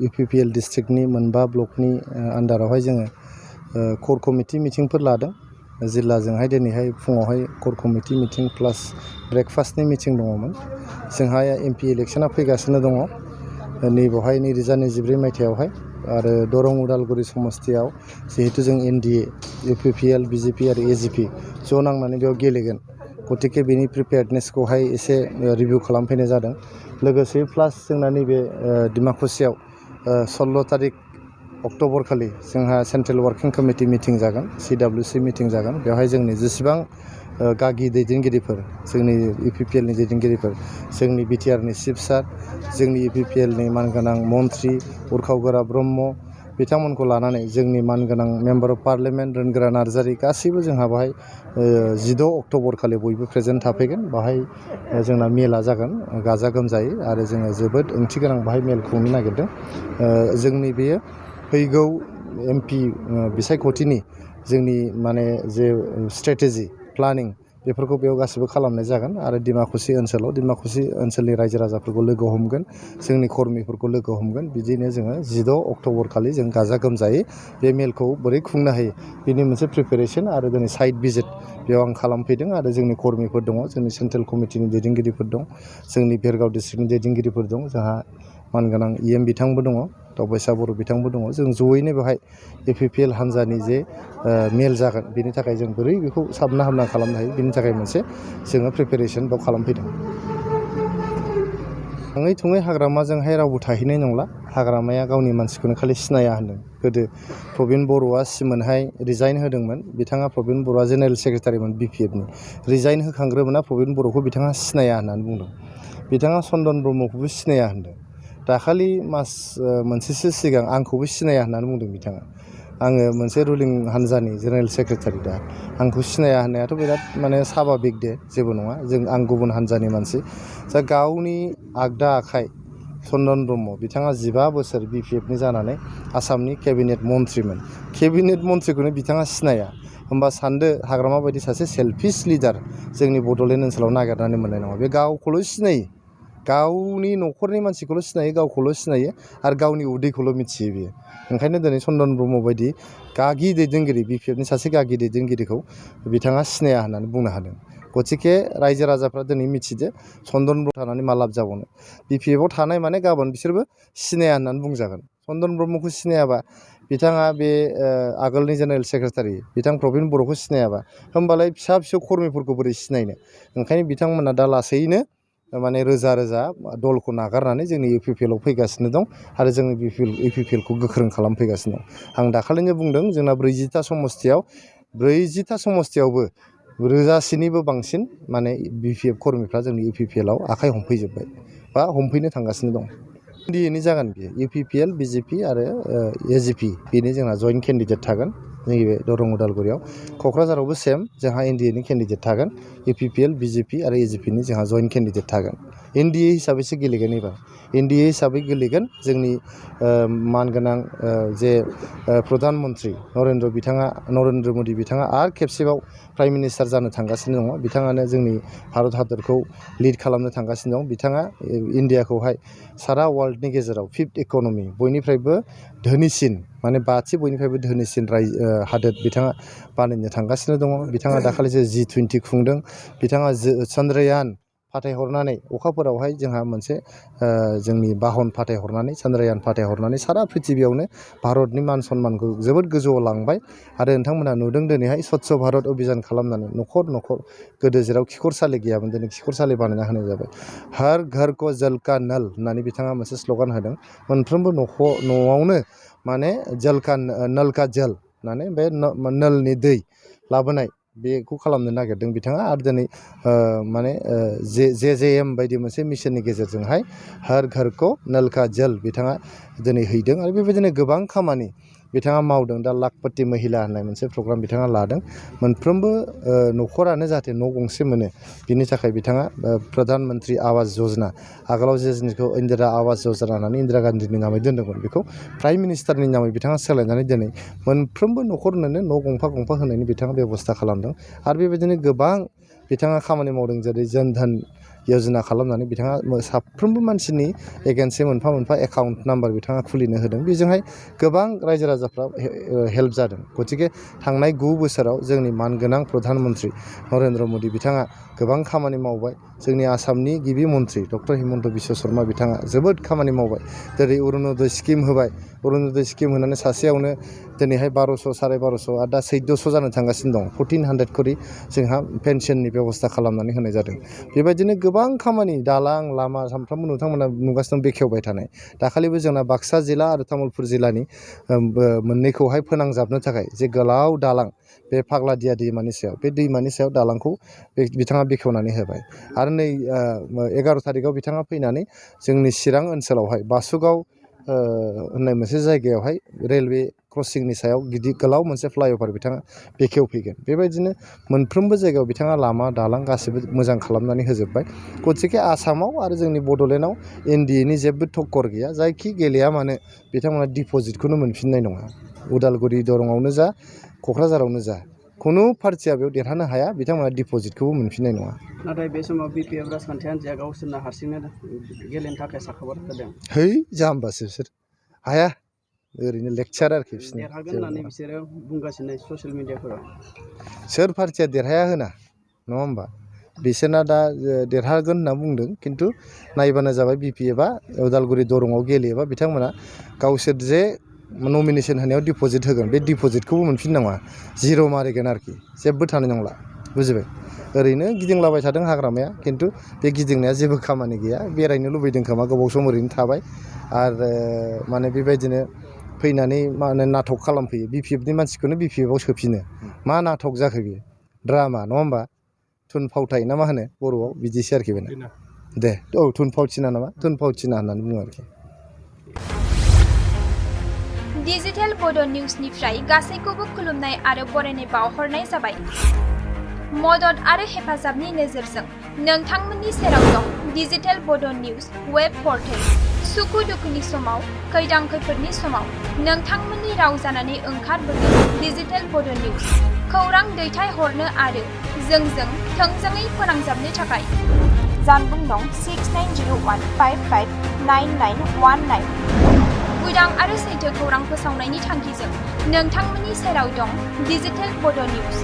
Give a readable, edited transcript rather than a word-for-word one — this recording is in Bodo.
UPPL डिस्ट्रिक्टनि मोनबा ब्लकनि आन्डारावहाय जोङो कोर कमिटि मिटिंफोर लादों। जिल्लाजोंहाय दिनैहाय फुङावहाय कोर कमिटि मिटिं प्लास ब्रेकफास्टनि मिटिं दङमोन। जोंहा MP इलेक्शना फैगासिनो दङ नैबावहाय 2024 मायथाइयावहाय आरो दरं उदालगुरि समस्तियाव जिहेतु जों NDA UPPL BJP आरो AGP ज' नांनानै बेयाव गेलेगोन। गतिके बेनि प्रिपेयार्डनेसखौहाय एसे रिभिउ खालामफैनाय जादों। लोगोसे प्लास जोंना नैबे डिमाकुसियाव 16 तारिख अक्ट'बर खालि जोंहा सेन्ट्रेल वार्किं कमिटि मिटिं जागोन, CWC मिटिं जागोन। बेवहाय जोंनि जेसेबां गागि दैदेनगिरिफोर, जोंनि UPPLनि दैदेनगिरिफोर, जोंनि BTRनि चिफ सार, जोंनि UPPLनि मानगोनां मन्त्रि उरखाव ब्रह्म बिथांमोनखौ लानानै जोंनि मानगोनां member of parliament Rongora Narzary गासैबो जोंहा बाहाय 16 अक्ट'बर खालि बयबो प्रेजेन्ट थाफैगोन। बाहाय जोंना मेला जागोन गाजा गोमजायै आरो जोङो जोबोद ओंथि गोनां बाहाय मेल खुंनो नागिरदों। जोंनि बेयो फैगौ MP बिसायख'थिनि जोंनि माने जे स्ट्रेटेजि प्लानिं बेफोरखौ बेयाव गासिबो खालामनाय जागोन आरो डिमाकुसि ओनसोलनि रायजो राजाफोरखौ लोगो हमगोन, जोंनि कर्मिफोरखौ लोगो हमगोन। बिदिनो जोङो 16 अक्ट'बर खालि जों गाजा गोमजायै बे मेलखौ बोरै खुंनो हायो बेनि मोनसे प्रिपेरेसन आरो दिनै साइट भिजिट बेयाव आं खालामफैदों आरो जोंनि कर्मिफोर दङ, जोंनि सेन्ट्रेल कमिटिनि दैदेनगिरिफोर दं, जोंनि भेरगाव डिस्ट्रिक्टनि दैदेनगिरिफोर दं, जोंहा मानगोनां EM बिथांबो दङ, दावबायसा बर' बिथांबो दङ। जों जयैनो बेवहाय UPPL हान्जानि जे मेल जागोन बेनि थाखाय जों बोरै बेखौ साबना हामना खालामनो हायो बेनि थाखाय मोनसे जोङो प्रिपेरेसन बेयाव खालामफैदों। थाङै थुङै हाग्रामाजोंहाय रावबो थाहैनाय नंला। हाग्रामाया गावनि मानसिखौनो खालि सिनाया होनदों। गोदो प्रबिन बर'आ सिमोनहाय रिजाइन होदोंमोन। बिथाङा प्रबिन बर'आ जेनेरेल सेक्रेटारिमोन BPFनि। रिजाइन होखांग्रोमोना प्रबिन बर'खौ बिथाङा सिनाया होननानै बुंदों। बिथाङा चन्दन ब्रह्मखौबो सिनाया होनदों। दाखालि मास मोनसेसो सिगां आंखौबो सिनाया होननानै बुंदों बिथाङा। आङो मोनसे रुलिं हान्जानि जेनेरेल सेक्रेटारि दा। आंखौ सिनाया होननायाथ' बिराद माने साभाबिक दे, जेबो नङा। आं गुबुन हान्जानि मानसि। दा गावनि आगदा आखाइ चन्दन ब्रह्म बिथाङा 15 बोसोर BPFनि जानानै आसामनि केबिनेट मन्थ्रिमोन। केबिनेट मन्थ्रिखौनो बिथाङा सिनाया होमबा सानदो हाग्रामा बायदि सासे सेल्फिश लिडार जोंनि बड'लेण्ड ओनसोलाव नागिरनानै मोननाय नङा। बे गावखौल' सिनायो, गावनि न'खरनि मानसिखौल' सिनायो, गावखौल' सिनायो आरो गावनि उदैखौल' मिथियो बियो। ओंखायनो दिनै चन्दन ब्रह्म बायदि गागि दैदेनगिरि BPFनि सासे गागि दैदेनगिरिखौ बिथाङा सिनाया होननानै बुंनो हादों। गतिके रायजो राजाफ्रा दिनै मिथिदो चन्दन ब्रह्म थानानै मा लाब जाबावनो। BPFआव थानाय माने गाबोन बिसोरबो सिनाया होननानै बुंजागोन। चन्दन ब्रह्मखौ सिनायाबा, बिथाङा बे आगोलनि जेनेरेल सेक्रेटारि बिथां प्रबिन बर'खौ सिनायाबा, होमबालाय फिसा फिसौ कर्मिफोरखौ बोरै सिनायनो। ओंखायनो बिथांमोना दा लासैनो माने रोजा रोजा दलखौ नागारनानै जोंनि UPPLआव फैगासिनो दं आरो जोंनि UPPLखौ गोख्रों खालामफैगासिनो दं। आं दाखालिनो बुंदों जोंना 40ता समस्तियावबो रोजासेनिबो बांसिन माने BPF कर्मिफ्रा जोंनि UPPLआव आखाइ हमफैजोब्बाय बा हमफैनो थांगासिनो दं। NDAनि जागोन बियो UPPL BJP आरो AGP बेनि जोंहा जइन्ट केन्डिडेट थागोन नैबे दरं उदालगुरियाव। क'क्राझारावबो सेम जोंहा NDAनि केन्डिडेट थागोन, UPPL BJP आरो AGPनि जोंहा जइन्ट केन्डिडेट थागोन। NDA हिसाबैसो गेलेगोन एबार। NDA हिसाबै गेलेगोन जोंनि मानगोनां जे प्रधान मन्त्रि नरेन्द्र मदि बिथाङा आरो खेबसेबाव प्राइम मिनिस्टार जानो थांगासिनो दङ। बिथाङानो जोंनि भारत हादरखौ लिड खालामनो थांगासिनो दं। बिथाङा इन्डियाखौहाय सारा वर्ल्डनि गेजेराव 5th इक'नमि बयनिफ्रायबो धोनिसिन माने 5थि बयनिफ्रायबो धोनिसिन हादोर बिथाङा बानायनो थांगासिनो दङ। बिथाङा दाखालिसो G20 खुंदों। बिथाङा चन्द्रयान फाथायहरनानै अखाफोरावहाय जोंहा मोनसे जोंनि बाहन फाथायहरनानै चन्द्रयान फाथायहरनानै सारा पृथिबियावनो भारतनि मान सन्मानखौ जोबोद गोजौआव लांबाय आरो नोंथांमोना नुदों दिनैहाय स्वच्छ भारत अभियान खालामनानै न'खर न'खर गोदो जेराव खिखरसालि गैयामोन दिनै खिखरसालि बानायना होनाय जाबाय। हर घर को जल का नल होननानै बिथाङा मोनसे स्ल'गान होदों। मोनफ्रोमबो न'आवनो माने नल का जल होननानै बे नलनि दै लाबोनाय बेखौ खालामनो नागिरदों बिथाङा। आरो दिनै माने JJM बायदि मोनसे मिशननि गेजेरजोंहाय हर घर को नल का जल बिथाङा दिनै हैदों आरो बेबायदिनो गोबां खामानि बिथाङा मावदों। दा लाखपति महिला होननाय मोनसे प्रग्राम बिथाङा लादों। मोनफ्रोमबो न'खरानो जाहाथे न' गंसे मोनो बिनि थाखाय बिथाङा प्रधान मन्त्रि आवास यजना आगोलाव जिनिसखौ इन्दिरा आवास यजना होननानै इन्दिरा गान्धीनि नामै दोनदोंमोन बेखौ प्राइम मिनिस्टारनि नामै बिथाङा सोलायनानै दिनै मोनफ्रोमबो न'खरनोनो न' गंफा गंफा होनायनि बिथाङा बेब'स्था खालामदों। आरो बेबायदिनो गोबां बिथाङा खामानि मावदों जेरै जन धन यजना खालामनानै बिथाङा साफ्रोमबो मानसिनि एगेन्स्टै मोनफा मोनफा एकाउन्ट नाम्बार बिथाङा खुलिनो होदों बेजोंहाय गोबां रायजो राजाफ्रा हेल्प जादों गतिके थांनाय 9 बोसोराव जोंनि मानगोनां प्रधान मन्त्रि नरेन्द्र मदि बिथाङा गोबां खामानि मावबाय जोंनि आसामनि गिबि मन्त्रि डक्टर हिमन्त बिश्व शर्मा बिथाङा जोबोद खामानि मावबाय जेरै अरुणोदय स्किम होबाय अरुणोदय स्किम होनानै सासेयावनो दिनैहाय 1200 1250 आरो दा 1400 जानो थांगासिनो दं 1400 करि जोंहा पेन्सननि बेबस्था खालामनानै होनाय जादों बेबायदिनो गोबां खामानि दालां लामा सामफ्रामबो नोंथांमोना नुगासिनो बेखेवबाय थानाय दाखालिबो जोंना बाक्सा जिल्ला आरो तामुलपुर जिल्लानि मोननैखौहाय फोनांजाबनो थाखाय जे गोलाव दालां बे फाग्लादिया दैमानि सायाव बे दैमानि सायाव दालांखौ बिथाङा बेखेवनानै होबाय आरो नै 11 थारिखआव बिथाङा फैनानै जोंनि चिरां ओनसोलावहाय बासुगाव होननाय मोनसे जायगायावहाय रेलवे क्रसिंनि सायाव गिदिर गोलाव मोनसे फ्लाइअभार बिथाङा बेखेवफैगोन बेबायदिनो मोनफ्रोमबो जायगायाव बिथाङा लामा दालां गासिबो मोजां खालामनानै होजोबबाय गतिके आसामाव आरो जोंनि बड'लेण्डआव एनडिएनि जेबो टक्कर गैया जायखि गेलेया मानो बिथांमोना डिपजिटखौनो मोनफिननाय नङा उदालगुरि दरंआवनो जा क'क्राझारावनो जा खुनु पार्टिया बेयाव देरहानो हाया बिथांमोना डिपजिटखौबो मोनफिननाय नङा नाथाय बे समाव बिपिएफ राजखान्थि हान्जाया गावसोरनो हारसिंनो गेलेनो थाखाय साखाफारा जादों है जाम्बासो बिसोर हाया ओरैनो लेक्चार आरोखि बिसोरनि देरहागोन होननानै बिसोरो बुंगासिनो ससियेल मिडियाफोराव सोर पार्टिया देरहाया होना नङा होमबा बिसोरना दा देरहागोन होनना बुंदों खिन्थु नायबानो जाबाय बिपिएफआ उदालगुरि दरंआव गेलेयोबा बिथांमोना गावसोर जे नमिनेसन होनायाव डिपजिट होगोन बे डिपजिटखौबो मोनफिननाङा जिर' मारिगोन आरोखि जेबो थानाय नंला बुजिबाय ओरैनो गिदिंलाबाय थादों हाग्रामाया खिन्थु बे गिदिंनाया जेबो खामानि गैया बेरायनो लुबैदों खोमा गोबाव सम ओरैनो थाबाय आरो माने बेबायदिनो फैनानै मा होनो नाटक खालामफैयो बिपिएफनि मानसिखौनो बिपिएफआव सोफिनो मा नाटक जाखो बियो ड्रामा नङा होमबा थुनफावथाय ना मा होनो बर'आव बिदिसो आरोखि बेना दे औ थुनफावथिना नामा थुनफावथिना होननानै बुङो आरोखि डिजिटेल बड' निउसनिफ्राय गासैखौबो खुलुमनाय आरो बरायनाय बावहरनाय जाबाय मदद आरो हेफाजाबनि नोजोरजों नोंथांमोननि सेराव दं डिजिटेल बड' निउस वेब पर्टेल सुखु दुखुनि समाव खैदां खैफोदनि समाव नोंथांमोननि राव जानानै ओंखारबोगोन डिजिटेल बड' निउस खौरां दैथायहरनो आरो जोंजों थोंजोङै फोनांजाबनो थाखाय जानबुं दं 6901559919 उदां आरो सैथो खौरां फोसावनायनि थांखिजों नोंथांमोननि सेराव दं डिजिटेल बड' निउस।